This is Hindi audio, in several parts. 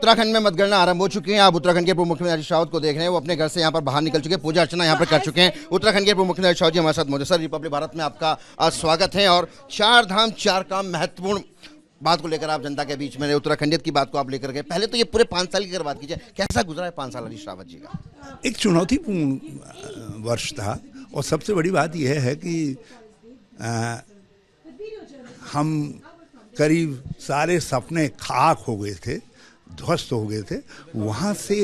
उत्तराखंड में मतगणना आरंभ हो चुकी है। आप उत्तराखंड के पूर्व मुख्यमंत्री हरीश रावत को देख रहे हैं, वो अपने घर से यहाँ पर बाहर निकल चुके हैं, पूजा अर्चना यहाँ पर कर चुके हैं। उत्तराखंड के पूर्व मुख्यमंत्री हरीश रावत जी हमारे साथ मौजूद। सर, रिपब्लिक भारत में आपका स्वागत है। और 4 धाम 4 काम महत्वपूर्ण बात को लेकर आप जनता के बीच में उत्तराखंडियत की बात को आप लेकर गए। पहले तो ये पूरे 5 साल की अगर बात कीजिए, कैसा गुजरा है 5 साल हरीश रावत जी का? एक चुनौतीपूर्ण वर्ष था और सबसे बड़ी बात यह है कि हम करीब सारे सपने खाक हो गए थे, ध्वस्त हो गए थे। वहाँ से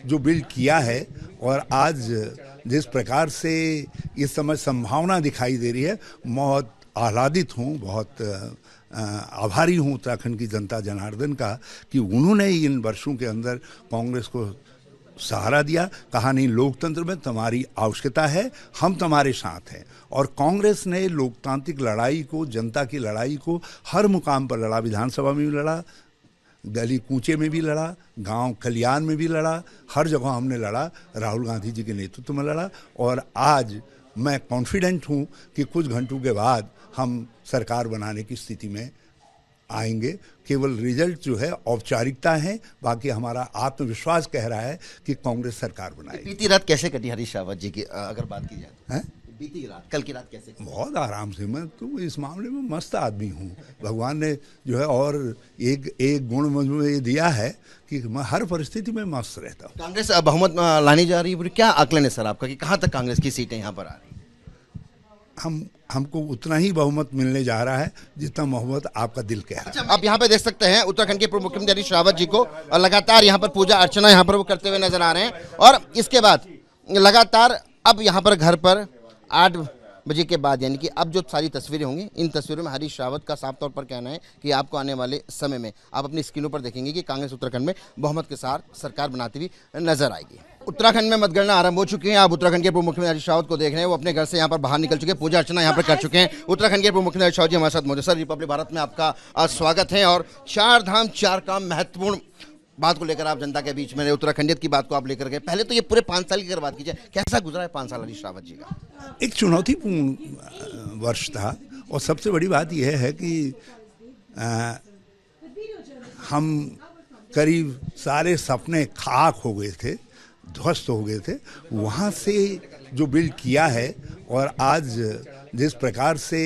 जो बिल्ड किया है और आज जिस प्रकार से इस समय संभावना दिखाई दे रही है, बहुत आह्लादित हूँ, बहुत आभारी हूँ उत्तराखंड की जनता जनार्दन का कि उन्होंने इन वर्षों के अंदर कांग्रेस को सहारा दिया। कहा नहीं, लोकतंत्र में तुम्हारी आवश्यकता है, हम तुम्हारे साथ हैं। और कांग्रेस ने लोकतांत्रिक लड़ाई को, जनता की लड़ाई को हर मुकाम पर लड़ा। विधानसभा में भी लड़ा, गली कूचे में भी लड़ा, गांव कल्याण में भी लड़ा, हर जगह हमने लड़ा। राहुल गांधी जी के नेतृत्व में लड़ा। और आज मैं कॉन्फिडेंट हूँ कि कुछ घंटों के बाद हम सरकार बनाने की स्थिति में आएंगे। केवल रिजल्ट जो है औपचारिकता है, बाकी हमारा आत्मविश्वास कह रहा है कि कांग्रेस सरकार बनाएगी। बीती रात कैसे कटी हरीश रावत जी की अगर बात की जाए? बीती रात, कल की रात कैसे? बहुत आराम से। मैं तो इस मामले में मस्त आदमी हूँ। भगवान ने जो है और एक गुण मुझे ये दिया है कि मैं हर परिस्थिति में मस्त रहता हूँ। कांग्रेस बहुमत लाने जा रही है, क्या आकलन है सर आपका कि कहाँ तक कांग्रेस की सीटें यहाँ पर आ रही? हमको उतना ही बहुमत मिलने जा रहा है जितना मोहब्बत आपका दिल कह रहा है। आप यहाँ पे देख सकते हैं उत्तराखंड के पूर्व मुख्यमंत्री हरीश रावत जी को लगातार यहाँ पर पूजा अर्चना यहाँ पर वो करते हुए नजर आ रहे हैं। और इसके बाद लगातार अब यहाँ पर घर पर 8 बजे के बाद, यानी कि अब जो सारी तस्वीरें होंगी, इन तस्वीरों में हरीश रावत का साफ तौर पर कहना है कि आपको आने वाले समय में आप अपनी स्क्रीनों पर देखेंगे कि कांग्रेस उत्तराखंड में बहुमत के साथ सरकार बनाती हुई नजर आएगी। उत्तराखंड में मतगणना आरंभ हो चुकी है। आप उत्तराखंड के पूर्व मुख्यमंत्री हरीश रावत को देख रहे हैं, वो अपने घर से यहाँ पर बाहर निकल चुके हैं, पूजा अर्चना यहाँ पर कर चुके हैं। उत्तराखंड के पूर्व मुख्यमंत्री हरीश रावत जी हमारे साथ मौजूद। सर, रिपब्लिक भारत में आपका स्वागत है। और 4 धाम 4 काम महत्वपूर्ण बात को लेकर आप जनता के बीच में उत्तराखंडियत की बात को आप लेकर गए। पहले तो ये पूरे 5 साल की अगर बात कीजिए, कैसा गुजरा है 5 साल हरीश रावत जी का? एक चुनौतीपूर्ण वर्ष था और सबसे बड़ी बात यह है कि हम करीब सारे सपने खाक हो गए थे, ध्वस्त हो गए थे। वहाँ से जो बिल्ड किया है और आज जिस प्रकार से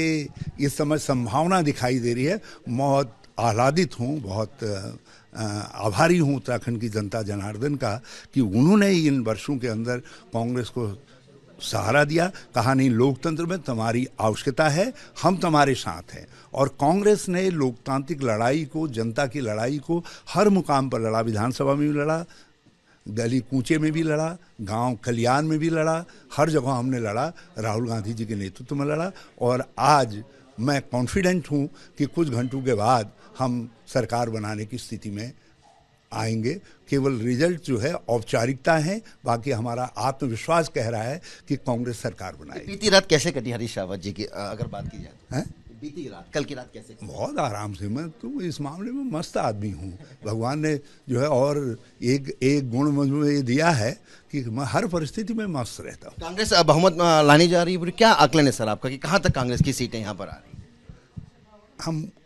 इस समय संभावना दिखाई दे रही है, बहुत आह्लादित हूँ, बहुत आभारी हूँ उत्तराखंड की जनता जनार्दन का कि उन्होंने इन वर्षों के अंदर कांग्रेस को सहारा दिया। कहा नहीं, लोकतंत्र में तुम्हारी आवश्यकता है, हम तुम्हारे साथ हैं। और कांग्रेस ने लोकतांत्रिक लड़ाई को, जनता की लड़ाई को हर मुकाम पर लड़ा। विधानसभा में भी लड़ा, गली कूचे में भी लड़ा, गांव कल्याण में भी लड़ा, हर जगह हमने लड़ा। राहुल गांधी जी के नेतृत्व में लड़ा। और आज मैं कॉन्फिडेंट हूँ कि कुछ घंटों के बाद हम सरकार बनाने की स्थिति में आएंगे। केवल रिजल्ट जो है औपचारिकता है, बाकी हमारा आत्मविश्वास कह रहा है कि कांग्रेस सरकार बनाएगी। बीती रात कैसे कटी हरीश रावत जी की अगर बात की जाए? बीती रात, कल की रात कैसे? बहुत आराम से। मैं तो इस मामले में मस्त आदमी हूँ। भगवान ने जो है और एक गुण मुझे ये दिया है कि मैं हर परिस्थिति में मस्त रहता हूँ। कांग्रेस बहुमत लाने जा रही है, क्या आकलन है सर आपका कि कहाँ तक कांग्रेस की सीटें यहाँ पर आ रही?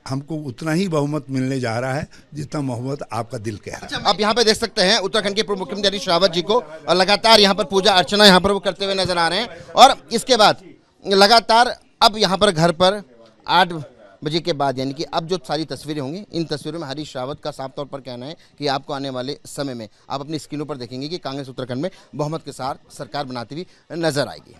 हमको उतना ही बहुमत मिलने जा रहा है जितना मोहब्बत आपका दिल कह रहा है। आप यहाँ पे देख सकते हैं उत्तराखंड के पूर्व मुख्यमंत्री हरीश रावत जी को लगातार यहाँ पर पूजा अर्चना यहाँ पर वो करते हुए नजर आ रहे हैं। और इसके बाद लगातार अब यहाँ पर घर पर 8 बजे के बाद, यानी कि अब जो सारी तस्वीरें होंगी, इन तस्वीरों में हरीश रावत का साफ तौर पर कहना है कि आपको आने वाले समय में आप अपनी स्क्रीनों पर देखेंगे कि कांग्रेस उत्तराखंड में बहुमत के साथ सरकार बनाती हुई नजर आएगी।